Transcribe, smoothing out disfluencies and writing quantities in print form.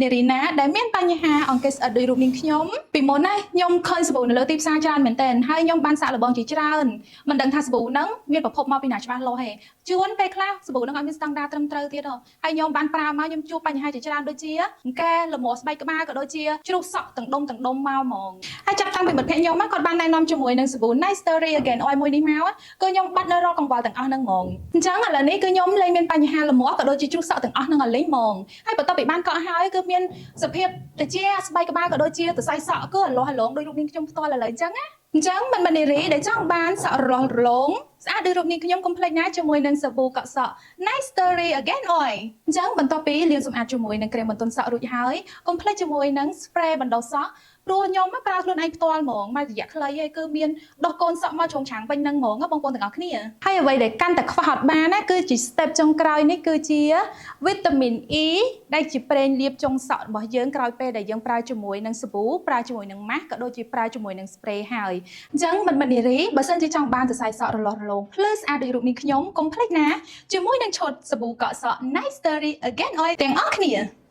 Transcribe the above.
នារីណាដែលមានបញ្ហាអង្គេសដោយរូបនាងខ្ញុំពីមុនណាខ្ញុំឃើញសាប៊ូនៅលើទីផ្សារច្រើនមែនទែនហើយខ្ញុំបានសាកល្បងជាច្រើនមិនដឹងថាសាប៊ូហ្នឹងមានប្រភពមកពីណាច្បាស់លាស់ទេជួនពេលខ្លះសាប៊ូហ្នឹងអត់មានស្តង់ដារត្រឹមត្រូវទៀតហើយខ្ញុំបានប្រើមកខ្ញុំជួបបញ្ហាជាច្រើនដូចជាកែលំមាស់ស្បែកក្បាលក៏ដូចជាជ្រុះសក់ទាំងដុំមកហ្មងហើយចាប់តាំងពីមិត្តភក្តិខ្ញុំគាត់បានណែនាំជាមួយនឹងសាប៊ូ Nice Story Again Oil មួយនេះមកគឺខ្ញុំបាត់នៅរកកង្វល់ទាំងអស់ហ្នឹងហ្មងអញ្ចឹងឥឡូវនេះគឺខ្ញុំលែងមានបញ្ហាលំមាស់ក៏ដូចជាជ្រុះសក់ទាំងអស់ហ្នឹងឲ្យលេងហ្មងហើយបន្ទាប់ពីបានកក់ហើយគឺមានសភាពត្រជាស្បែកក្បាលក៏ដូចជាសរសៃសក់គឺអលាស់អឡងដោយរូបនាងខ្ញុំផ្ទាល់ឥឡូវអញ្ចឹងណាអញ្ចឹងមិននារីដែលចង់បានសក់រលាស់រលោងស្អាតដូចរូបនាងខ្ញុំកុំភ្លេចណាជាមួយនឹងសាប៊ូកក់សក់ Nice Story Again Oil អញ្ចឹងបន្ទាប់ពីលាងសម្អាតជាមួយនឹងក្រែមបន្ទន់សក់រួចហើយកុំភ្លេចជាមួយនឹង spray បណ្ដុះសក់ព្រោះខ្ញុំប្រើខ្លួនឯងផ្ទាល់ហ្មងមករយៈខ្លីឯងគឺមានដោះកូនសក់មកជ្រុងច្រាំងពេញហ្នឹងហ្មងបងប្អូនទាំងអស់គ្នាហើយអ្វីដែលកាន់តែខ្វះអត់បានណាគឺជា step ចុងក្រោយនេះគឺជាវីតាមីន E ដែលជាប្រេងលាបចុងសក់របស់យើងក្រោយពេលដែលយើងប្រើជាមួយនឹងសាប៊ូប្រើជាមួយនឹងម៉ាស់ក៏ដូចជាប្រើជាមួយនឹង spray ហើយអញ្ចឹងមិននារីបើសិនជាចង់បានសរសៃសក់រលាស់រលោងភ្លឺស្អាតដូចរូបនេះខ្ញុំកុំភ្លេចណាជាមួយនឹងឈុតសាប៊ូកក់សក់ Nice Story Again Oil ទាំងអស់គ្នា